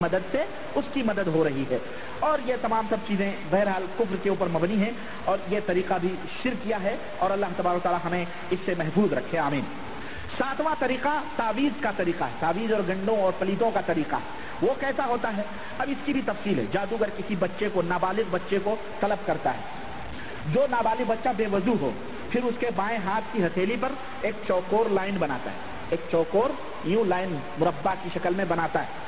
मदद से उसकी मदद हो रही है। और ये तमाम सब चीज़ें बहरहाल कुफ्र के ऊपर मबनी हैं और ये तरीका भी शिर्किया है और अल्लाह तबारक तआला हमें इससे महफूज रखे, आमीन। सातवां तरीका तावीज़ का तरीका है, तावीज़ और गंडों और पलीतों का तरीका। वो कैसा होता है, अब इसकी भी तफसील है। जादूगर किसी बच्चे को, नाबालिग बच्चे को तलब करता है। जो नाबालिग बच्चा बेवजू हो, फिर उसके बाएं हाथ की हथेली पर एक चौकोर लाइन बनाता है, एक चौकोर यूं लाइन मुरब्बा की शक्ल में बनाता है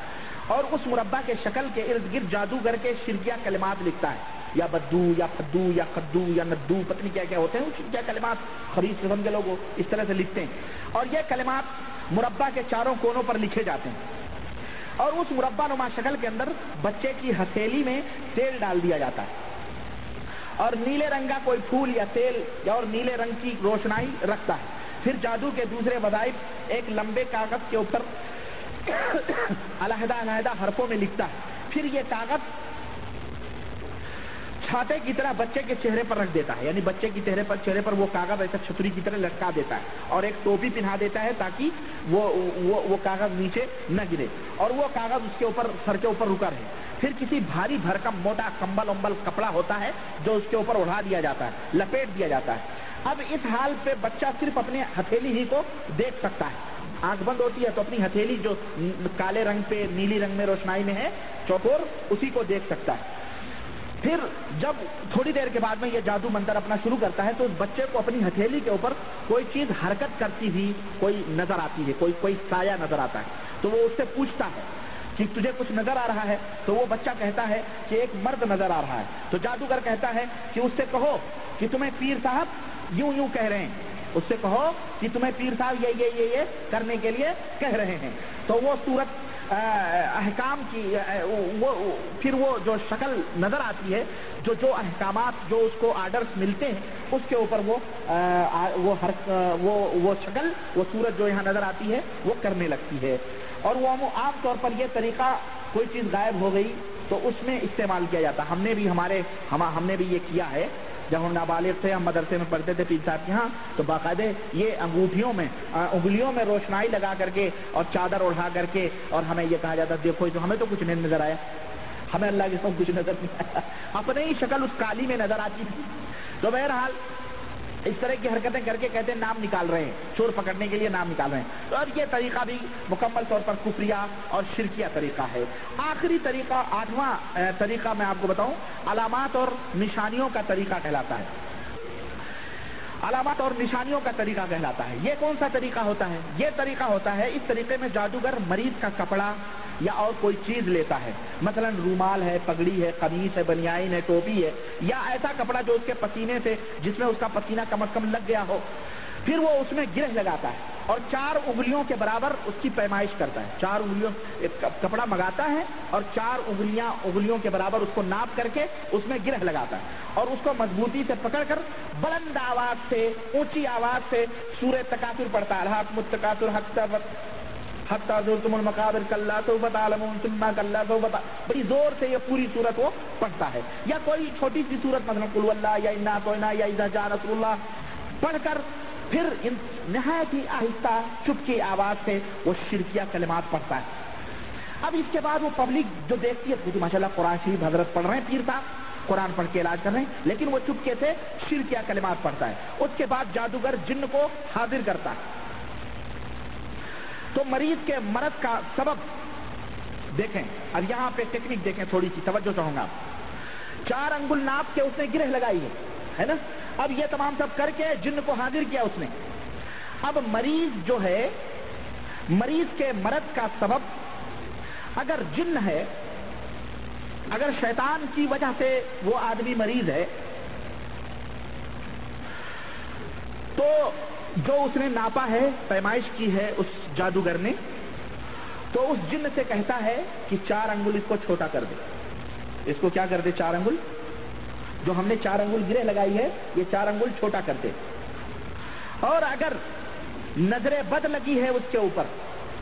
और उस मुरब्बा के शक्ल के इर्द गिर्द जादूगर के शिरकिया कलिमात लिखता है, या बद्दू या फद्दू या खद्दू या नद्दू, पता नहीं क्या क्या होते हैं शिरकिया कलिमात, खरीद किस्म के लोग इस तरह से लिखते हैं। और ये कलिमात मुरब्बा के चारों कोनों पर लिखे जाते हैं और उस मुरब्बा नुमा शक्ल के अंदर बच्चे की हथेली में तेल डाल दिया जाता है और नीले रंग का कोई फूल या तेल या और नीले रंग की रोशनाई रखता है। फिर जादू के दूसरे वज़ाइफ एक लंबे कागज के ऊपर अलहदा हरफों में लिखता है। फिर ये कागज छाते की तरह बच्चे के चेहरे पर रख देता है, यानी बच्चे की चेहरे पर वो कागज ऐसा छतरी की तरह लटका देता है और एक टोपी पहना देता है ताकि वो कागज नीचे न गिरे और वो कागज उसके ऊपर सर के ऊपर रुका रहे। फिर किसी भारी भरकम मोटा कंबल उम्बल कपड़ा होता है जो उसके ऊपर उड़ा दिया जाता है, लपेट दिया जाता है। अब इस हाल पे बच्चा सिर्फ अपने हथेली ही को देख सकता है, आंख बंद होती है तो अपनी हथेली जो काले रंग पे नीली रंग में रोशनाई में है चौकोर, उसी को देख सकता है। फिर जब थोड़ी देर के बाद में ये जादू मंत्र अपना शुरू करता है तो उस बच्चे को अपनी हथेली के ऊपर कोई चीज हरकत करती हुई कोई नजर आती है, कोई साया नजर आता है। तो वो उससे पूछता है कि तुझे कुछ नजर आ रहा है? तो वो बच्चा कहता है कि एक मर्द नजर आ रहा है। तो जादूगर कहता है कि उससे कहो कि तुम्हें पीर साहब यूं यूं कह रहे हैं, उससे कहो कि तुम्हें पीर साहब ये करने के लिए कह रहे हैं। तो वो सूरत अहकाम की फिर वो जो शक्ल नजर आती है, जो अहकामात जो उसको आर्डर्स मिलते हैं उसके ऊपर वो शक्ल वो सूरत जो यहाँ नजर आती है वो करने लगती है। और वो आम तौर पर यह तरीका कोई चीज गायब हो गई तो उसमें इस्तेमाल किया जाता। हमने भी ये किया है। जब हम नाबालिग थे, हम मदरसे में पढ़ते थे पीर साहब के यहाँ, तो बाकायदे ये अंगूठियों में उंगलियों में रोशनाई लगा करके और चादर ओढ़ा करके और हमें ये कहा जाता देखो तो हमें तो कुछ नहीं नजर आया, हमें अल्लाह के सब कुछ नजर नहीं आया, अपने ही शक्ल उस काली में नजर आती थी। तो बहरहाल इस तरह की हरकतें करके कहते हैं नाम निकाल रहे हैं, चोर पकड़ने के लिए नाम निकाल रहे हैं। तो और ये तरीका भी मुकम्मल तौर पर कुफरिया और शिरकिया तरीका है। आखिरी तरीका, आठवां तरीका मैं आपको बताऊं, अलामात और निशानियों का तरीका कहलाता है। अलामात और निशानियों का तरीका कहलाता है। ये कौन सा तरीका होता है? ये तरीका होता है, इस तरीके में जादूगर मरीज का कपड़ा या और कोई चीज लेता है, मसलन रूमाल है, पगड़ी है, कमीज है, बनियाइन है, टोपी है, या ऐसा कपड़ा जो उसके पसीने से, जिसमें उसका पसीना कम से कम लग गया हो, फिर वो उसमें गिरह लगाता है और 4 उंगलियों के बराबर उसकी पैमाइश करता है। 4 उंगलियों कपड़ा मंगाता है और 4 उंगलियों के बराबर उसको नाप करके उसमें गिरह लगाता है और उसको मजबूती से पकड़कर बुलंद आवाज से, ऊंची आवाज से सूरह तकासुर पढ़ता है। बड़ी जोर से ये पूरी सूरत वो पढ़ता है। या कोई छोटी सी सूरत मतलब कुल वल्लाह या इन्ना तोइना या इज़ा जा नसरुल्लाह पढ़कर फिर नहायत ही आहिस्ता चुपकी आवाज से वो शिरकिया कलिमात पढ़ता है। अब इसके बाद वो पब्लिक जो देखती है, माशाल्लाह कुरान शरीफ हजरत पढ़ रहे हैं, पीर साहब कुरान पढ़ के इलाज कर रहे हैं, लेकिन वो चुपके से शिरकिया कलिमात पढ़ता है। उसके बाद जादूगर जिन्न को हाजिर करता है। तो मरीज के मरद का सबब देखें, अब यहाँ पे टेक्निक देखें, थोड़ी सी तवज्जो चाहूंगा। 4 अंगुल नाप के उसने गिरह लगाई है ना। अब ये तमाम सब करके जिन्न को हाजिर किया उसने। अब मरीज जो है, मरीज के मरद का सबब अगर जिन्न है, अगर शैतान की वजह से वो आदमी मरीज है, तो जो उसने नापा है, पैमाइश की है उस जादूगर ने, तो उस जिन्न से कहता है कि 4 अंगुल इसको छोटा कर दे। इसको क्या कर दे? 4 अंगुल, जो हमने 4 अंगुल गिरह लगाई है, ये 4 अंगुल छोटा कर दे। और अगर नजरे बद लगी है उसके ऊपर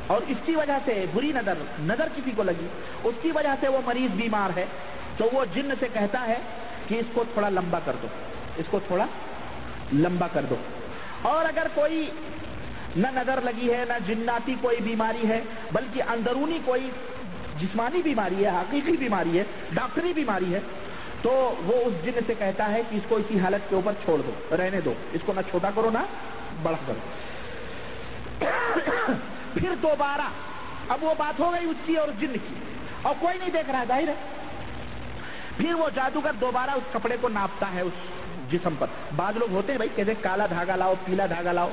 और इसकी वजह से बुरी नजर किसी को लगी, उसकी वजह से वो मरीज बीमार है, तो वो जिन्न से कहता है कि इसको थोड़ा लंबा कर दो, इसको थोड़ा लंबा कर दो। और अगर कोई न नजर लगी है, न जिन्नाती कोई बीमारी है, बल्कि अंदरूनी कोई जिस्मानी बीमारी है, हकीकी बीमारी है, डॉक्टरी बीमारी है, तो वो उस जिन्न से कहता है कि इसको इसी हालत के ऊपर छोड़ दो, रहने दो, इसको ना छोटा करो ना बड़ा करो। फिर दोबारा, अब वो बात हो गई उसकी और जिन्न की, और कोई नहीं देख रहा है, जाहिर है। फिर वो जादूगर दोबारा उस कपड़े को नापता है उस जिस्म पर। बाद लोग होते हैं भाई, कहते काला धागा लाओ, पीला धागा लाओ,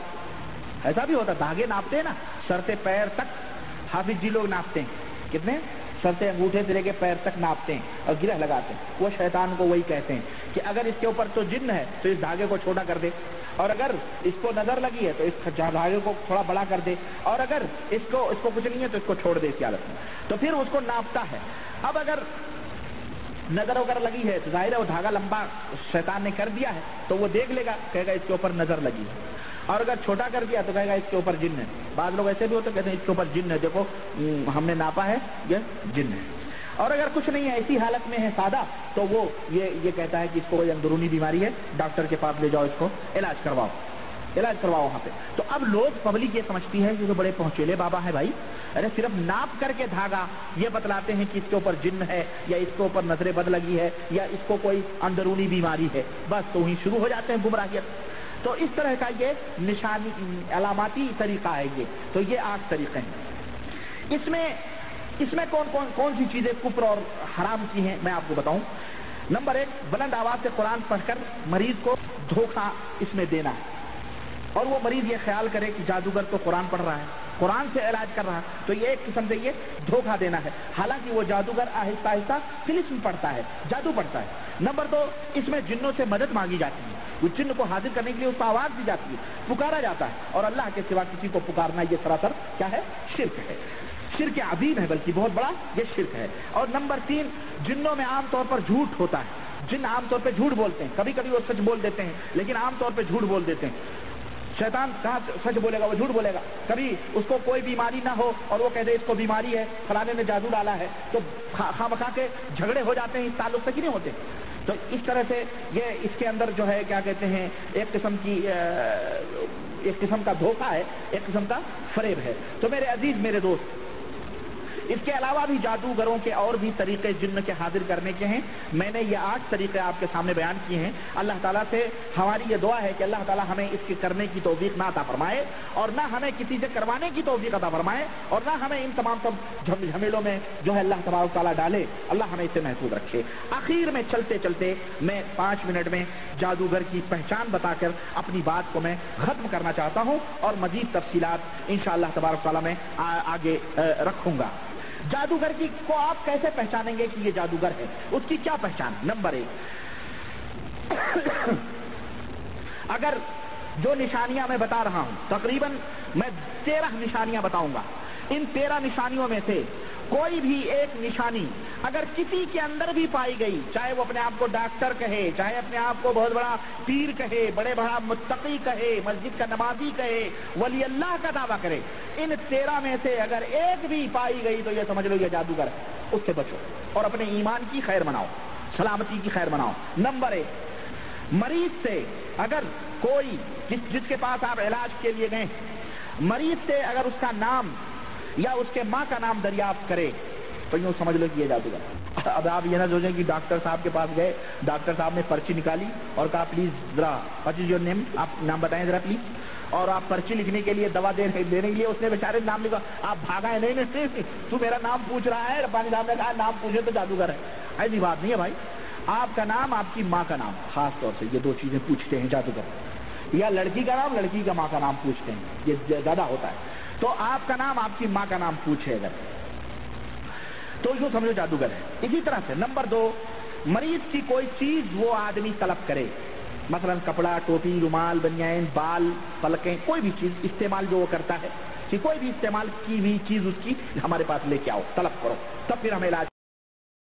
ऐसा भी होता, धागे नापते हैं ना, सर से पैर तक हाफिज जी लोग नापते हैं, कितने, सर से अंगूठे से लेके पैर तक नापते हैं और गिरह लगाते हैं। वो शैतान को वही कहते हैं कि अगर इसके ऊपर तो जिन्न है तो इस धागे को छोटा कर दे, और अगर इसको नजर लगी है तो इस धागे को थोड़ा बड़ा कर दे, और अगर इसको कुछ नहीं है तो इसको छोड़ दे इस हालत में। तो फिर उसको नापता है। अब अगर नजर वगैरह लगी है तो जाहिर है वो धागा लंबा शैतान ने कर दिया है, तो वो देख लेगा, कहेगा इसके ऊपर नजर लगी है। और अगर छोटा कर दिया तो कहेगा इसके ऊपर जिन्न है। बाद लोग ऐसे भी होते कहते हैं इसके ऊपर जिन्न है, देखो हमने नापा है, ये जिन्न है। और अगर कुछ नहीं है, ऐसी हालत में है सादा, तो वो ये कहता है कि इसको कोई अंदरूनी बीमारी है, डॉक्टर के पास ले जाओ, इसको इलाज करवाओ वहां पे। तो अब लोग, पब्लिक ये समझती है कि तो बड़े पहुंचेले बाबा है भाई, अरे सिर्फ नाप करके धागा ये बतलाते हैं कि इसके ऊपर जिन्न है, या इसके ऊपर नजरे बद लगी है, या इसको कोई अंदरूनी बीमारी है, बस तो वहीं शुरू हो जाते हैं गुमराहियत। तो इस तरह का ये निशानी अलामाती तरीका है ये। तो ये 8 तरीके हैं। इसमें कौन सी चीजें कुफ्र और हराम की हैं मैं आपको बताऊं। नंबर 1, बुलंद आवाज से कुरान पढ़कर मरीज को धोखा इसमें देना है, और वो मरीज ये ख्याल करे कि जादूगर तो कुरान पढ़ रहा है, कुरान से इलाज कर रहा है, तो ये एक किस्म से ये धोखा देना है। हालांकि वो जादूगर आहिस्ता आहिस्ता तिलिस्म पढ़ता है, जादू पढ़ता है। नंबर 2, इसमें जिन्नों से मदद मांगी जाती है, उस जिन्न को हाजिर करने के लिए उसको आवाज दी जाती है, पुकारा जाता है, और अल्लाह के सिवा किसी को पुकारना ये सरासर क्या है, शिर्क है, शिर्क अजीम है, बल्कि बहुत बड़ा ये शिर्क है। और नंबर 3, जिन्नों में आमतौर पर झूठ होता है, जिन्न आमतौर पर झूठ बोलते हैं, कभी कभी वो सच बोल देते हैं लेकिन आमतौर पर झूठ बोल देते हैं। शैतान कहाँ सच बोलेगा, वो झूठ बोलेगा। कभी उसको कोई बीमारी ना हो और वो कहते इसको बीमारी है, फलाने ने जादू डाला है, तो खामखा के झगड़े हो जाते हैं, इस ताल्लुक से कि नहीं होते। तो इस तरह से ये इसके अंदर जो है क्या कहते हैं, एक किस्म का धोखा है, एक किस्म का फरेब है। तो मेरे अजीज, मेरे दोस्त, इसके अलावा भी जादूगरों के और भी तरीके जिन्न के हाजिर करने के हैं। मैंने ये 8 तरीके आपके सामने बयान किए हैं। अल्लाह ताला से हमारी ये दुआ है कि अल्लाह ताला हमें इसके करने की तौफीक ना अता फरमाए, और ना हमें किसी से करवाने की तौफीक अता फरमाए, और ना हमें इन तमाम सब झमेलों में जो है अल्लाह तबारक ताला डाले। अल्लाह हमें इससे महफूज रखे। आखिर में चलते चलते मैं 5 मिनट में जादूगर की पहचान बताकर अपनी बात को मैं खत्म करना चाहता हूँ, और मजीद तफसीलात इंशाअल्लाह तबारक ताला मैं आगे रखूंगा। जादूगर को आप कैसे पहचानेंगे कि ये जादूगर है, उसकी क्या पहचान। नंबर 1, अगर जो निशानियां मैं बता रहा हूं, तकरीबन मैं 13 निशानियां बताऊंगा। इन 13 निशानियों में से कोई भी एक निशानी अगर किसी के अंदर भी पाई गई, चाहे वो अपने आप को डॉक्टर कहे, चाहे अपने आप को बहुत बड़ा पीर कहे, बड़े बड़ा मुत्तकी कहे, मस्जिद का नमाजी कहे, वली अल्लाह का दावा करे, इन 13 में से अगर एक भी पाई गई तो ये समझ लो ये जादूगर है। उससे बचो और अपने ईमान की खैर मनाओ, सलामती की खैर मनाओ। नंबर 1, मरीज से अगर कोई जिसके पास आप इलाज के लिए गए, मरीज से अगर उसका नाम या उसके माँ का नाम दरियाफ्त करे तो यूं समझ लो कि ये जादूगर। अब आप ये ना सोचें कि डॉक्टर साहब के पास गए, डॉक्टर साहब ने पर्ची निकाली और कहा प्लीज जरा व्हाट इज योर नेम, आप नाम बताएं जरा प्लीज, और आप पर्ची लिखने के लिए दवा देने के लिए उसने बेचारे नाम लिखा, आप भागा है, नहीं तू मेरा नाम पूछ रहा है, रब्बानी साहब ने कहा नाम पूछे तो जादूगर है। ऐसी बात नहीं है भाई, आपका नाम, आपकी माँ का नाम, खास तौर से ये 2 चीजें पूछते हैं जादूगर, या लड़की का नाम, लड़की का माँ का नाम पूछते हैं, ये ज्यादा होता है। तो आपका नाम, आपकी माँ का नाम पूछे अगर, तो यूं समझो जादूगर है। इसी तरह से नंबर 2, मरीज की कोई चीज वो आदमी तलब करे, मसलन कपड़ा, टोपी, रुमाल, बनियान, बाल, पलकें, कोई भी चीज इस्तेमाल जो वो करता है, कि कोई भी इस्तेमाल की हुई चीज उसकी हमारे पास लेके आओ, तलब करो, तब फिर हमें इलाज